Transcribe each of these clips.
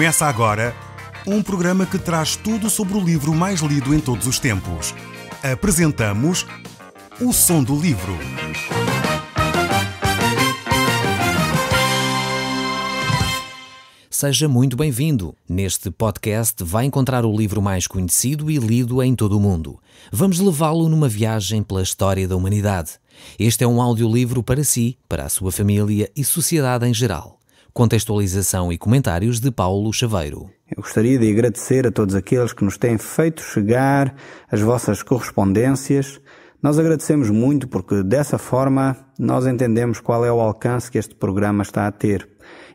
Começa agora um programa que traz tudo sobre o livro mais lido em todos os tempos. Apresentamos O Som do Livro. Seja muito bem-vindo. Neste podcast vai encontrar o livro mais conhecido e lido em todo o mundo. Vamos levá-lo numa viagem pela história da humanidade. Este é um audiolivro para si, para a sua família e sociedade em geral. Contextualização e comentários de Paulo Chaveiro. Eu gostaria de agradecer a todos aqueles que nos têm feito chegar as vossas correspondências. Nós agradecemos muito porque dessa forma nós entendemos qual é o alcance que este programa está a ter.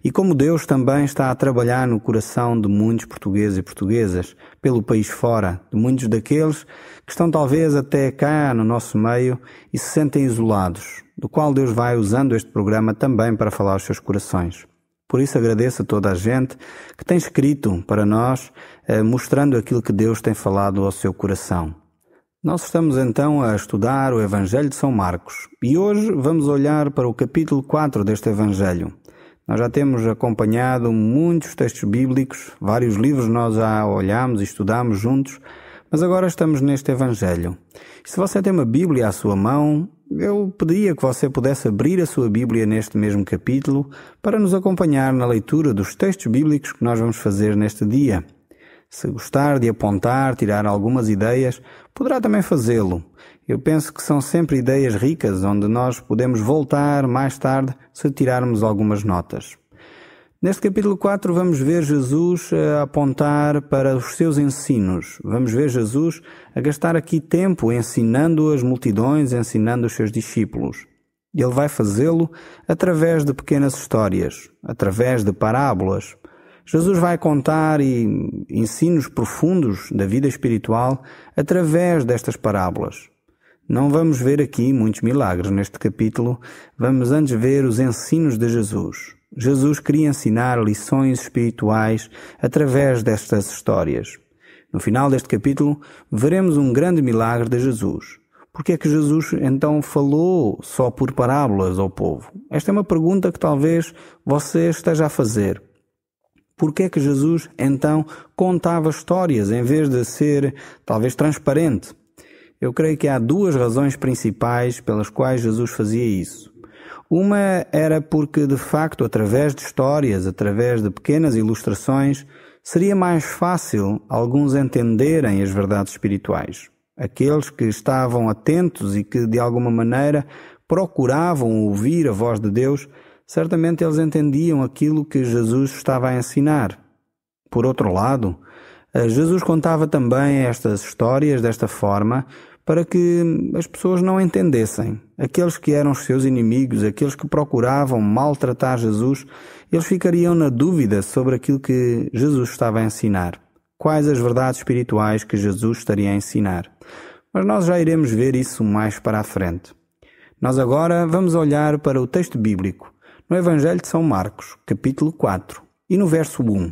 E como Deus também está a trabalhar no coração de muitos portugueses e portuguesas, pelo país fora, de muitos daqueles que estão talvez até cá no nosso meio e se sentem isolados, do qual Deus vai usando este programa também para falar aos seus corações. Por isso agradeço a toda a gente que tem escrito para nós, mostrando aquilo que Deus tem falado ao seu coração. Nós estamos então a estudar o Evangelho de São Marcos e hoje vamos olhar para o capítulo 4 deste Evangelho. Nós já temos acompanhado muitos textos bíblicos, vários livros nós já olhamos e estudamos juntos, mas agora estamos neste Evangelho. E se você tem uma Bíblia à sua mão, eu pediria que você pudesse abrir a sua Bíblia neste mesmo capítulo para nos acompanhar na leitura dos textos bíblicos que nós vamos fazer neste dia. Se gostar de apontar, tirar algumas ideias, poderá também fazê-lo. Eu penso que são sempre ideias ricas, onde nós podemos voltar mais tarde se tirarmos algumas notas. Neste capítulo 4 vamos ver Jesus a apontar para os seus ensinos. Vamos ver Jesus a gastar aqui tempo ensinando as multidões, ensinando os seus discípulos. Ele vai fazê-lo através de pequenas histórias, através de parábolas. Jesus vai contar ensinos profundos da vida espiritual através destas parábolas. Não vamos ver aqui muitos milagres neste capítulo, vamos antes ver os ensinos de Jesus. Jesus queria ensinar lições espirituais através destas histórias. No final deste capítulo, veremos um grande milagre de Jesus. Por que é que Jesus então falou só por parábolas ao povo? Esta é uma pergunta que talvez você esteja a fazer. Por que é que Jesus então contava histórias em vez de ser talvez transparente? Eu creio que há duas razões principais pelas quais Jesus fazia isso. Uma era porque, de facto, através de histórias, através de pequenas ilustrações, seria mais fácil alguns entenderem as verdades espirituais. Aqueles que estavam atentos e que, de alguma maneira, procuravam ouvir a voz de Deus, certamente eles entendiam aquilo que Jesus estava a ensinar. Por outro lado, Jesus contava também estas histórias desta forma para que as pessoas não entendessem. Aqueles que eram os seus inimigos, aqueles que procuravam maltratar Jesus, eles ficariam na dúvida sobre aquilo que Jesus estava a ensinar. Quais as verdades espirituais que Jesus estaria a ensinar. Mas nós já iremos ver isso mais para a frente. Nós agora vamos olhar para o texto bíblico, no Evangelho de São Marcos, capítulo 4, e no verso 1.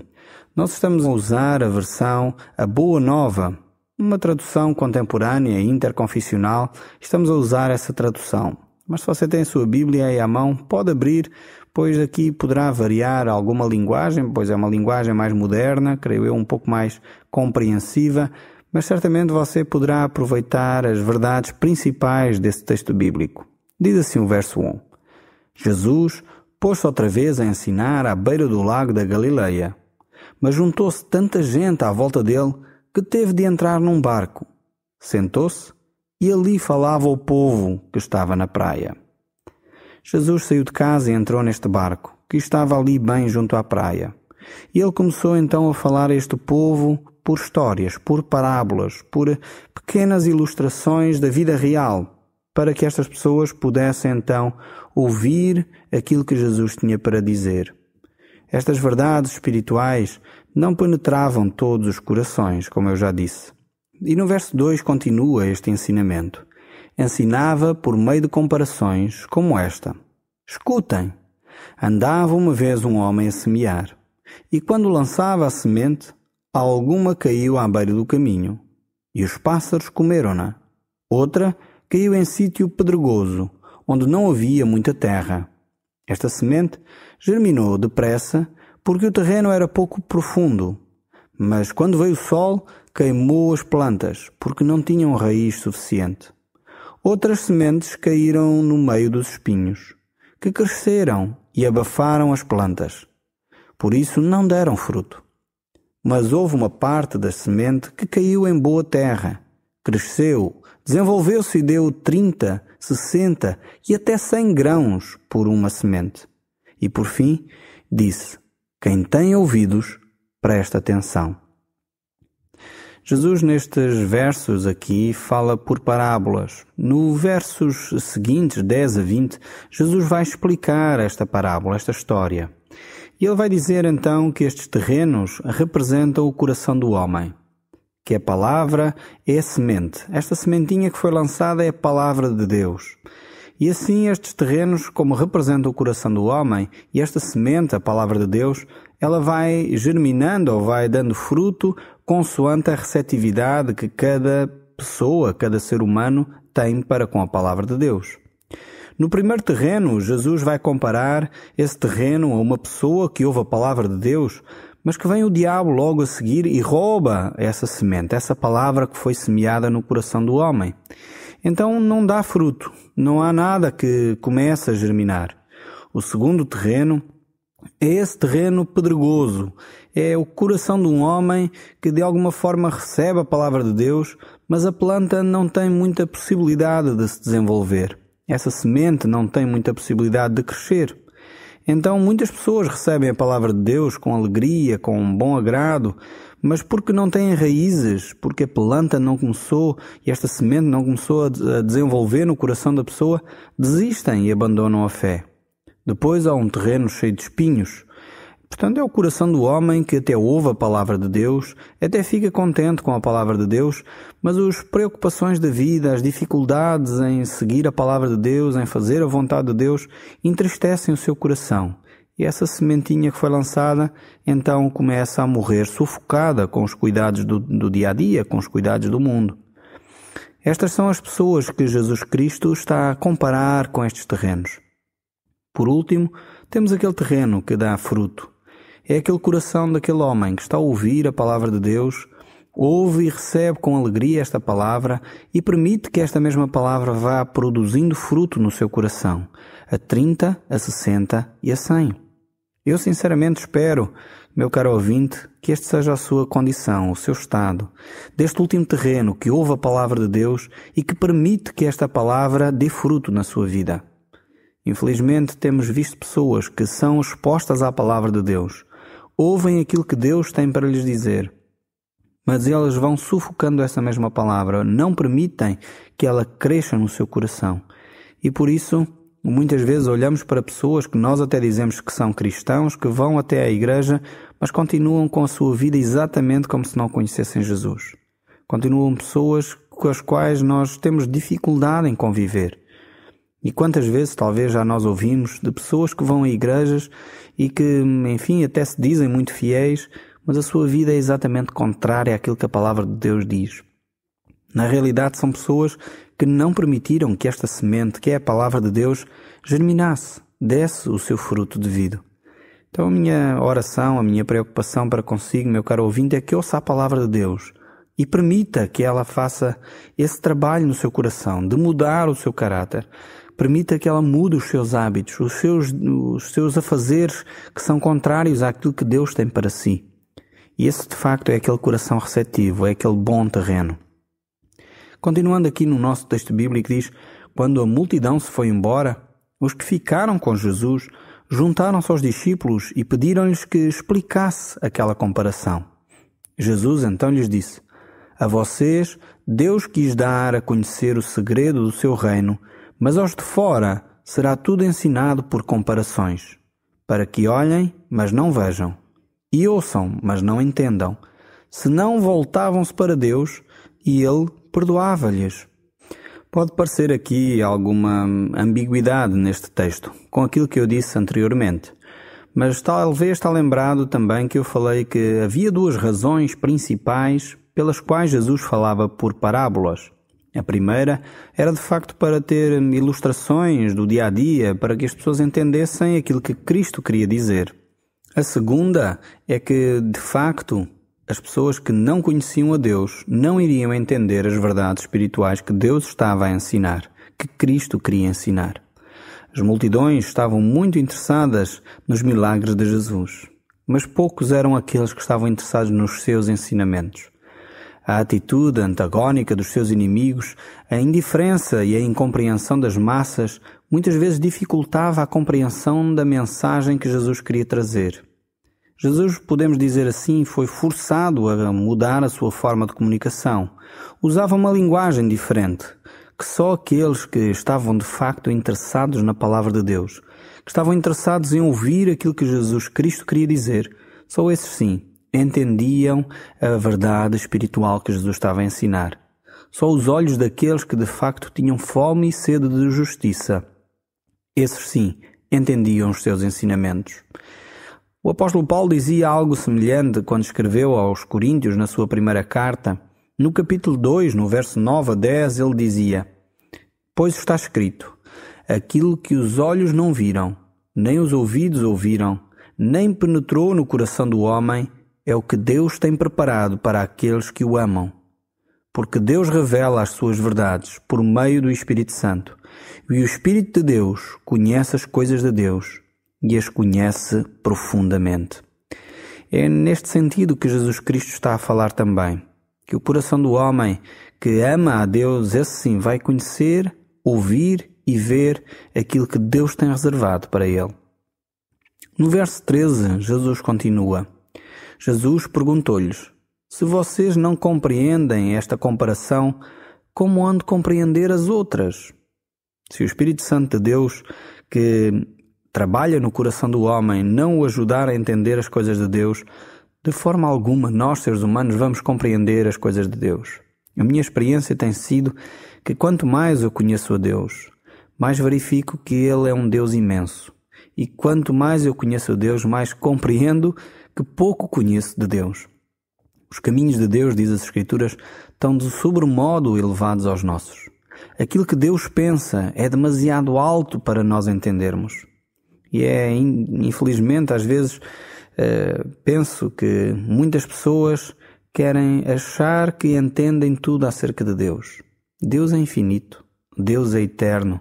Nós estamos a usar a versão A Boa Nova, uma tradução contemporânea e interconfessional. Estamos a usar essa tradução. Mas se você tem a sua Bíblia aí à mão, pode abrir, pois aqui poderá variar alguma linguagem, pois é uma linguagem mais moderna, creio eu, um pouco mais compreensiva, mas certamente você poderá aproveitar as verdades principais desse texto bíblico. Diz assim o verso 1. Jesus pôs-se outra vez a ensinar à beira do lago da Galileia, mas juntou-se tanta gente à volta dele que teve de entrar num barco. Sentou-se e ali falava ao povo que estava na praia. Jesus saiu de casa e entrou neste barco, que estava ali bem junto à praia. E ele começou então a falar a este povo por histórias, por parábolas, por pequenas ilustrações da vida real, para que estas pessoas pudessem então ouvir aquilo que Jesus tinha para dizer. Estas verdades espirituais não penetravam todos os corações, como eu já disse. E no verso 2 continua este ensinamento. Ensinava por meio de comparações como esta. Escutem! Andava uma vez um homem a semear, e quando lançava a semente, alguma caiu à beira do caminho, e os pássaros comeram-na. Outra caiu em sítio pedregoso, onde não havia muita terra. Esta semente germinou depressa, porque o terreno era pouco profundo. Mas quando veio o sol, queimou as plantas, porque não tinham raiz suficiente. Outras sementes caíram no meio dos espinhos, que cresceram e abafaram as plantas. Por isso não deram fruto. Mas houve uma parte da semente que caiu em boa terra, cresceu, desenvolveu-se e deu 30, 60 e até 100 grãos por uma semente. E por fim, disse: quem tem ouvidos, presta atenção. Jesus, nestes versos aqui, fala por parábolas. No versos seguintes, 10 a 20, Jesus vai explicar esta parábola, esta história. E ele vai dizer então que estes terrenos representam o coração do homem, que a palavra é a semente. Esta sementinha que foi lançada é a palavra de Deus. E assim estes terrenos, como representam o coração do homem, e esta semente, a palavra de Deus, ela vai germinando ou vai dando fruto consoante a receptividade que cada pessoa, cada ser humano tem para com a palavra de Deus. No primeiro terreno, Jesus vai comparar esse terreno a uma pessoa que ouve a palavra de Deus, mas que vem o diabo logo a seguir e rouba essa semente, essa palavra que foi semeada no coração do homem. Então não dá fruto, não há nada que comece a germinar. O segundo terreno é esse terreno pedregoso, é o coração de um homem que de alguma forma recebe a palavra de Deus, mas a planta não tem muita possibilidade de se desenvolver. Essa semente não tem muita possibilidade de crescer. Então muitas pessoas recebem a palavra de Deus com alegria, com um bom agrado, mas porque não têm raízes, porque a planta não começou e esta semente não começou a desenvolver no coração da pessoa, desistem e abandonam a fé. Depois há um terreno cheio de espinhos. Portanto, é o coração do homem que até ouve a palavra de Deus, até fica contente com a palavra de Deus, mas as preocupações da vida, as dificuldades em seguir a palavra de Deus, em fazer a vontade de Deus, entristecem o seu coração. E essa sementinha que foi lançada, então começa a morrer sufocada com os cuidados do dia a dia, com os cuidados do mundo. Estas são as pessoas que Jesus Cristo está a comparar com estes terrenos. Por último, temos aquele terreno que dá fruto. É aquele coração daquele homem que está a ouvir a palavra de Deus, ouve e recebe com alegria esta palavra e permite que esta mesma palavra vá produzindo fruto no seu coração, a 30, a 60 e a 100. Eu sinceramente espero, meu caro ouvinte, que este seja a sua condição, o seu estado, deste último terreno que ouve a palavra de Deus e que permite que esta palavra dê fruto na sua vida. Infelizmente temos visto pessoas que são expostas à palavra de Deus, ouvem aquilo que Deus tem para lhes dizer, mas elas vão sufocando essa mesma palavra, não permitem que ela cresça no seu coração. E por isso, muitas vezes olhamos para pessoas que nós até dizemos que são cristãos, que vão até à igreja, mas continuam com a sua vida exatamente como se não conhecessem Jesus. Continuam pessoas com as quais nós temos dificuldade em conviver. E quantas vezes talvez já nós ouvimos de pessoas que vão a igrejas e que, enfim, até se dizem muito fiéis, mas a sua vida é exatamente contrária àquilo que a palavra de Deus diz. Na realidade são pessoas que não permitiram que esta semente, que é a palavra de Deus, germinasse, desse o seu fruto devido. Então a minha oração, a minha preocupação para consigo, meu caro ouvinte, é que ouça a palavra de Deus e permita que ela faça esse trabalho no seu coração, de mudar o seu caráter. Permita que ela mude os seus hábitos, os seus afazeres que são contrários àquilo que Deus tem para si. E esse, de facto, é aquele coração receptivo, é aquele bom terreno. Continuando aqui no nosso texto bíblico, diz: quando a multidão se foi embora, os que ficaram com Jesus juntaram-se aos discípulos e pediram-lhes que explicasse aquela comparação. Jesus então lhes disse: a vocês Deus quis dar a conhecer o segredo do seu reino, mas aos de fora será tudo ensinado por comparações, para que olhem, mas não vejam, e ouçam, mas não entendam. Senão voltavam-se para Deus e Ele perdoava-lhes. Pode parecer aqui alguma ambiguidade neste texto, com aquilo que eu disse anteriormente, mas talvez está lembrado também que eu falei que havia duas razões principais pelas quais Jesus falava por parábolas. A primeira era de facto para ter ilustrações do dia a dia, para que as pessoas entendessem aquilo que Cristo queria dizer. A segunda é que, de facto, as pessoas que não conheciam a Deus não iriam entender as verdades espirituais que Deus estava a ensinar, que Cristo queria ensinar. As multidões estavam muito interessadas nos milagres de Jesus, mas poucos eram aqueles que estavam interessados nos seus ensinamentos. A atitude antagónica dos seus inimigos, a indiferença e a incompreensão das massas muitas vezes dificultava a compreensão da mensagem que Jesus queria trazer. Jesus, podemos dizer assim, foi forçado a mudar a sua forma de comunicação. Usava uma linguagem diferente, que só aqueles que estavam de facto interessados na palavra de Deus, que estavam interessados em ouvir aquilo que Jesus Cristo queria dizer, só esses sim entendiam a verdade espiritual que Jesus estava a ensinar. Só os olhos daqueles que de facto tinham fome e sede de justiça, esses sim entendiam os seus ensinamentos. O apóstolo Paulo dizia algo semelhante quando escreveu aos Coríntios na sua primeira carta. No capítulo 2, no verso 9 a 10, ele dizia: Pois está escrito, aquilo que os olhos não viram, nem os ouvidos ouviram, nem penetrou no coração do homem, é o que Deus tem preparado para aqueles que o amam. Porque Deus revela as suas verdades por meio do Espírito Santo. E o Espírito de Deus conhece as coisas de Deus e as conhece profundamente. É neste sentido que Jesus Cristo está a falar também. Que o coração do homem que ama a Deus, esse sim vai conhecer, ouvir e ver aquilo que Deus tem reservado para ele. No verso 13, Jesus continua. Jesus perguntou-lhes: Se vocês não compreendem esta comparação, como hão de compreender as outras? Se o Espírito Santo de Deus, que trabalha no coração do homem, não o ajudar a entender as coisas de Deus, de forma alguma nós, seres humanos, vamos compreender as coisas de Deus. A minha experiência tem sido que quanto mais eu conheço a Deus, mais verifico que Ele é um Deus imenso. E quanto mais eu conheço a Deus, mais compreendo que pouco conheço de Deus. Os caminhos de Deus, diz as Escrituras, estão de sobremodo elevados aos nossos. Aquilo que Deus pensa é demasiado alto para nós entendermos. E infelizmente, às vezes, penso que muitas pessoas querem achar que entendem tudo acerca de Deus. Deus é infinito, Deus é eterno,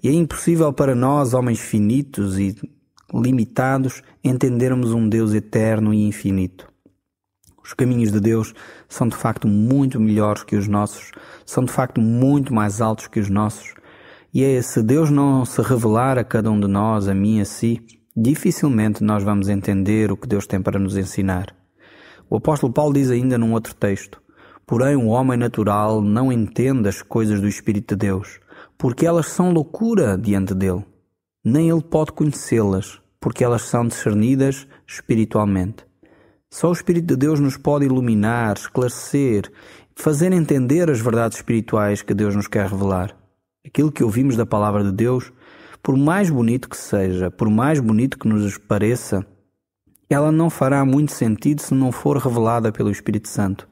e é impossível para nós, homens finitos e limitados, entendermos um Deus eterno e infinito. Os caminhos de Deus são de facto muito melhores que os nossos, são de facto muito mais altos que os nossos, e se Deus não se revelar a cada um de nós, a mim, a si, dificilmente nós vamos entender o que Deus tem para nos ensinar. O apóstolo Paulo diz ainda num outro texto: Porém o homem natural não entende as coisas do Espírito de Deus, porque elas são loucura diante dele. Nem ele pode conhecê-las, porque elas são discernidas espiritualmente. Só o Espírito de Deus nos pode iluminar, esclarecer, fazer entender as verdades espirituais que Deus nos quer revelar. Aquilo que ouvimos da palavra de Deus, por mais bonito que seja, por mais bonito que nos pareça, ela não fará muito sentido se não for revelada pelo Espírito Santo.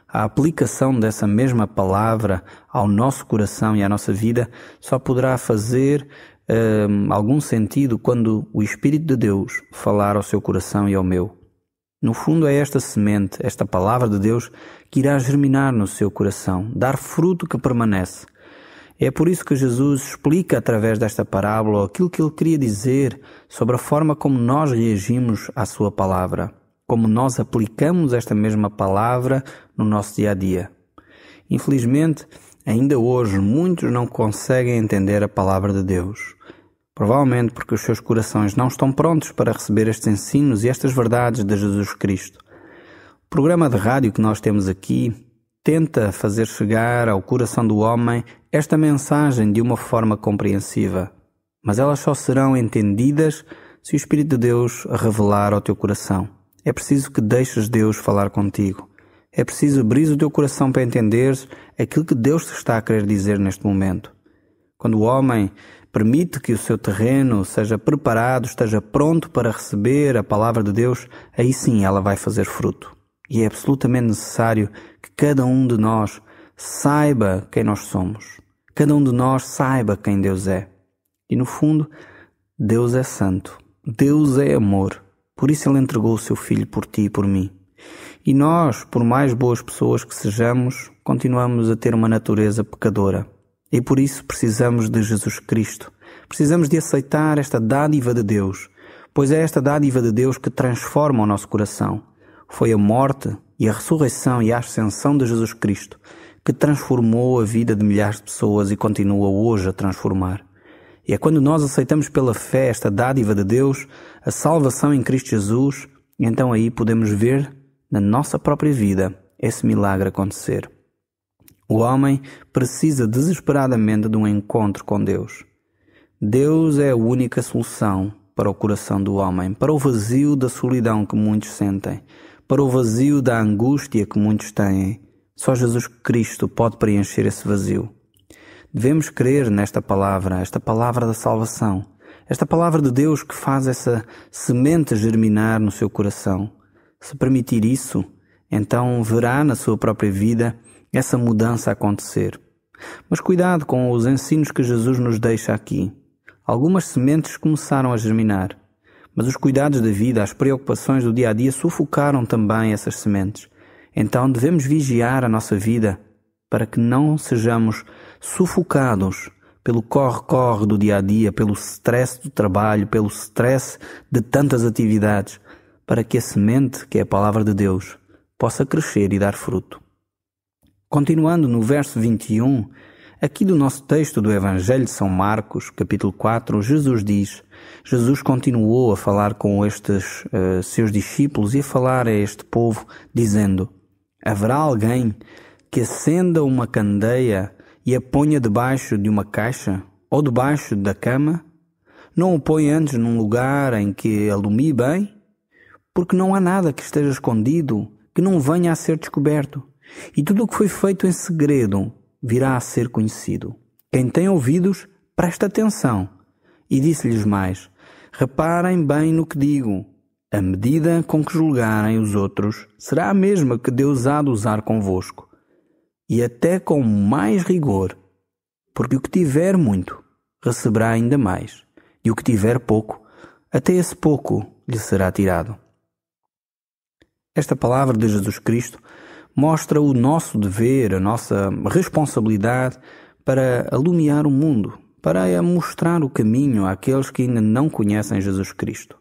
A aplicação dessa mesma palavra ao nosso coração e à nossa vida só poderá fazer algum sentido quando o Espírito de Deus falar ao seu coração e ao meu. No fundo é esta semente, esta palavra de Deus, que irá germinar no seu coração, dar fruto que permanece. É por isso que Jesus explica através desta parábola aquilo que ele queria dizer sobre a forma como nós reagimos à sua palavra, como nós aplicamos esta mesma palavra no nosso dia a dia. Infelizmente, ainda hoje muitos não conseguem entender a palavra de Deus. Provavelmente porque os seus corações não estão prontos para receber estes ensinos e estas verdades de Jesus Cristo. O programa de rádio que nós temos aqui tenta fazer chegar ao coração do homem esta mensagem de uma forma compreensiva, mas elas só serão entendidas se o Espírito de Deus a revelar ao teu coração. É preciso que deixes Deus falar contigo. É preciso abrir o teu coração para entenderes aquilo que Deus te está a querer dizer neste momento. Quando o homem permite que o seu terreno seja preparado, esteja pronto para receber a palavra de Deus, aí sim ela vai fazer fruto. E é absolutamente necessário que cada um de nós saiba quem nós somos. Cada um de nós saiba quem Deus é. E no fundo, Deus é santo. Deus é amor. Por isso Ele entregou o seu Filho por ti e por mim. E nós, por mais boas pessoas que sejamos, continuamos a ter uma natureza pecadora. E por isso precisamos de Jesus Cristo. Precisamos de aceitar esta dádiva de Deus, pois é esta dádiva de Deus que transforma o nosso coração. Foi a morte e a ressurreição e a ascensão de Jesus Cristo que transformou a vida de milhares de pessoas e continua hoje a transformar. E é quando nós aceitamos pela fé esta dádiva de Deus, a salvação em Cristo Jesus, e então aí podemos ver na nossa própria vida esse milagre acontecer. O homem precisa desesperadamente de um encontro com Deus. Deus é a única solução para o coração do homem, para o vazio da solidão que muitos sentem, para o vazio da angústia que muitos têm. Só Jesus Cristo pode preencher esse vazio. Devemos crer nesta palavra, esta palavra da salvação, esta palavra de Deus que faz essa semente germinar no seu coração. Se permitir isso, então verá na sua própria vida essa mudança acontecer. Mas cuidado com os ensinos que Jesus nos deixa aqui. Algumas sementes começaram a germinar, mas os cuidados da vida, as preocupações do dia a dia sufocaram também essas sementes. Então devemos vigiar a nossa vida para que não sejamos sufocados pelo corre-corre do dia a dia, pelo stress do trabalho, pelo stress de tantas atividades, para que a semente, que é a palavra de Deus, possa crescer e dar fruto. Continuando no verso 21, aqui do nosso texto do Evangelho de São Marcos, capítulo 4, Jesus continuou a falar com estes seus discípulos e a falar a este povo, dizendo: haverá alguém que acenda uma candeia e a ponha debaixo de uma caixa ou debaixo da cama? Não o põe antes num lugar em que alumie bem? Porque não há nada que esteja escondido que não venha a ser descoberto. E tudo o que foi feito em segredo virá a ser conhecido. Quem tem ouvidos, presta atenção. E disse-lhes mais: reparem bem no que digo. A medida com que julgarem os outros será a mesma que Deus há de usar convosco. E até com mais rigor, porque o que tiver muito, receberá ainda mais. E o que tiver pouco, até esse pouco lhe será tirado. Esta palavra de Jesus Cristo mostra o nosso dever, a nossa responsabilidade para alumiar o mundo, para mostrar o caminho àqueles que ainda não conhecem Jesus Cristo.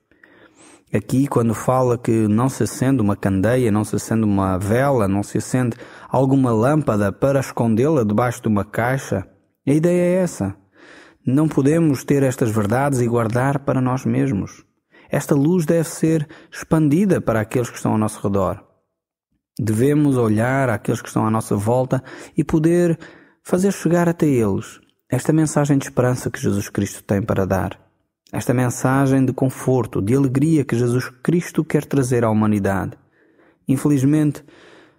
Aqui, quando fala que não se acende uma candeia, não se acende uma vela, não se acende alguma lâmpada para escondê-la debaixo de uma caixa, a ideia é essa. Não podemos ter estas verdades e guardar para nós mesmos. Esta luz deve ser expandida para aqueles que estão ao nosso redor. Devemos olhar àqueles que estão à nossa volta e poder fazer chegar até eles esta mensagem de esperança que Jesus Cristo tem para dar. Esta mensagem de conforto, de alegria que Jesus Cristo quer trazer à humanidade. Infelizmente,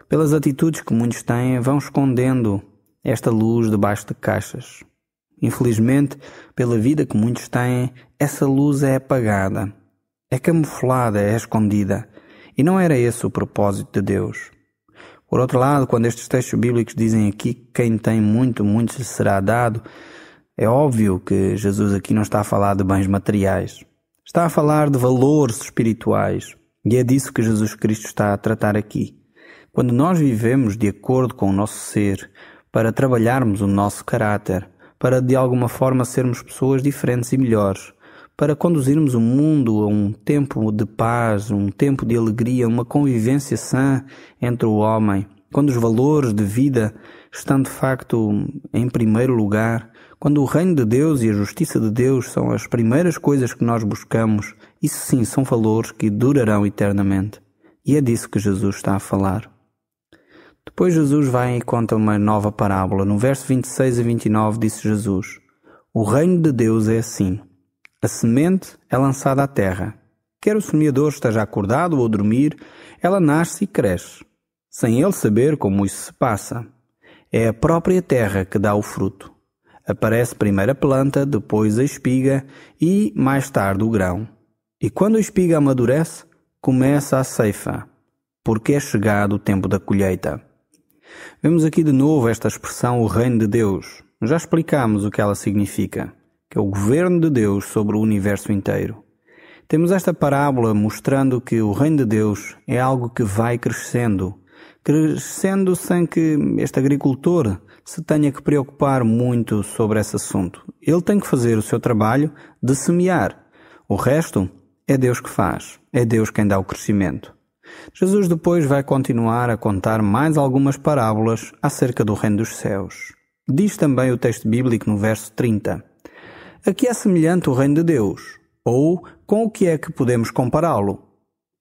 pelas atitudes que muitos têm, vão escondendo esta luz debaixo de caixas. Infelizmente, pela vida que muitos têm, essa luz é apagada, é camuflada, é escondida. E não era esse o propósito de Deus. Por outro lado, quando estes textos bíblicos dizem aqui que quem tem muito, muito lhe será dado, é óbvio que Jesus aqui não está a falar de bens materiais. Está a falar de valores espirituais. E é disso que Jesus Cristo está a tratar aqui. Quando nós vivemos de acordo com o nosso ser, para trabalharmos o nosso caráter, para de alguma forma sermos pessoas diferentes e melhores, para conduzirmos o mundo a um tempo de paz, um tempo de alegria, uma convivência sã entre o homem, quando os valores de vida estão de facto em primeiro lugar, quando o reino de Deus e a justiça de Deus são as primeiras coisas que nós buscamos, isso sim são valores que durarão eternamente. E é disso que Jesus está a falar. Depois Jesus vai e conta uma nova parábola. No verso 26 a 29 disse Jesus: o reino de Deus é assim. A semente é lançada à terra. Quer o semeador esteja acordado ou a dormir, ela nasce e cresce, sem ele saber como isso se passa. É a própria terra que dá o fruto. Aparece primeiro a planta, depois a espiga e, mais tarde, o grão. E quando a espiga amadurece, começa a ceifa, porque é chegado o tempo da colheita. Vemos aqui de novo esta expressão, o reino de Deus. Já explicámos o que ela significa, que é o governo de Deus sobre o universo inteiro. Temos esta parábola mostrando que o reino de Deus é algo que vai crescendo sem que este agricultor se tenha que preocupar muito sobre esse assunto. Ele tem que fazer o seu trabalho de semear. O resto é Deus que faz, é Deus quem dá o crescimento. Jesus depois vai continuar a contar mais algumas parábolas acerca do reino dos céus. Diz também o texto bíblico no verso 30. A que é semelhante o reino de Deus? Ou com o que é que podemos compará-lo?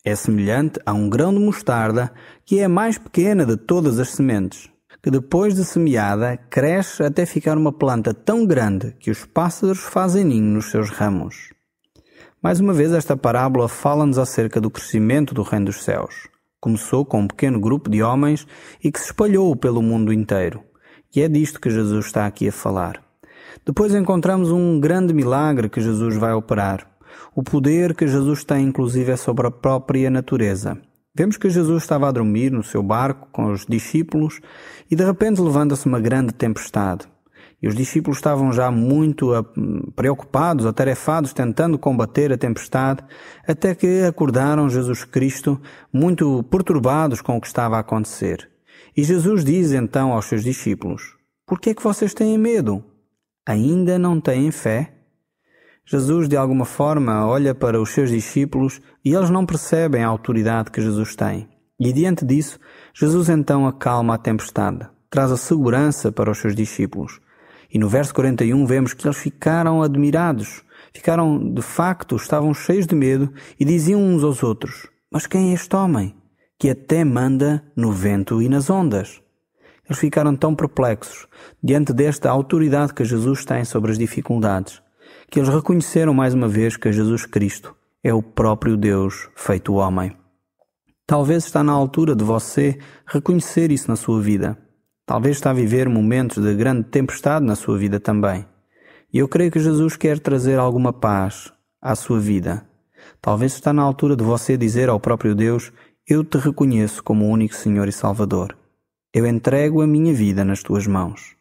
É semelhante a um grão de mostarda que é a mais pequena de todas as sementes, que depois de semeada cresce até ficar uma planta tão grande que os pássaros fazem ninho nos seus ramos. Mais uma vez, esta parábola fala-nos acerca do crescimento do reino dos céus. Começou com um pequeno grupo de homens e que se espalhou pelo mundo inteiro. E é disto que Jesus está aqui a falar. Depois encontramos um grande milagre que Jesus vai operar. O poder que Jesus tem, inclusive, é sobre a própria natureza. Vemos que Jesus estava a dormir no seu barco com os discípulos e de repente levanta-se uma grande tempestade. E os discípulos estavam já muito preocupados, atarefados, tentando combater a tempestade, até que acordaram Jesus Cristo, muito perturbados com o que estava a acontecer. E Jesus diz então aos seus discípulos: "Por que é que vocês têm medo? Ainda não têm fé?" Jesus, de alguma forma, olha para os seus discípulos e eles não percebem a autoridade que Jesus tem. E diante disso, Jesus então acalma a tempestade, traz a segurança para os seus discípulos. E no verso 41 vemos que eles ficaram admirados, estavam cheios de medo e diziam uns aos outros: "Mas quem é este homem, que até manda no vento e nas ondas?" Eles ficaram tão perplexos diante desta autoridade que Jesus tem sobre as dificuldades, que eles reconheceram mais uma vez que Jesus Cristo é o próprio Deus feito homem. Talvez está na altura de você reconhecer isso na sua vida. Talvez está a viver momentos de grande tempestade na sua vida também. E eu creio que Jesus quer trazer alguma paz à sua vida. Talvez está na altura de você dizer ao próprio Deus: "Eu te reconheço como o único Senhor e Salvador. Eu entrego a minha vida nas tuas mãos."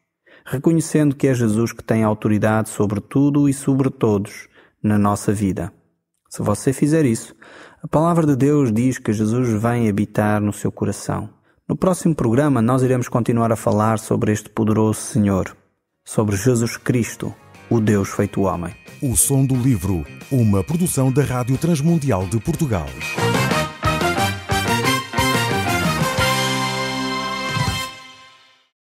Reconhecendo que é Jesus que tem autoridade sobre tudo e sobre todos na nossa vida. Se você fizer isso, a palavra de Deus diz que Jesus vem habitar no seu coração. No próximo programa nós iremos continuar a falar sobre este poderoso Senhor, sobre Jesus Cristo, o Deus feito homem. O Som do Livro, uma produção da Rádio Transmundial de Portugal.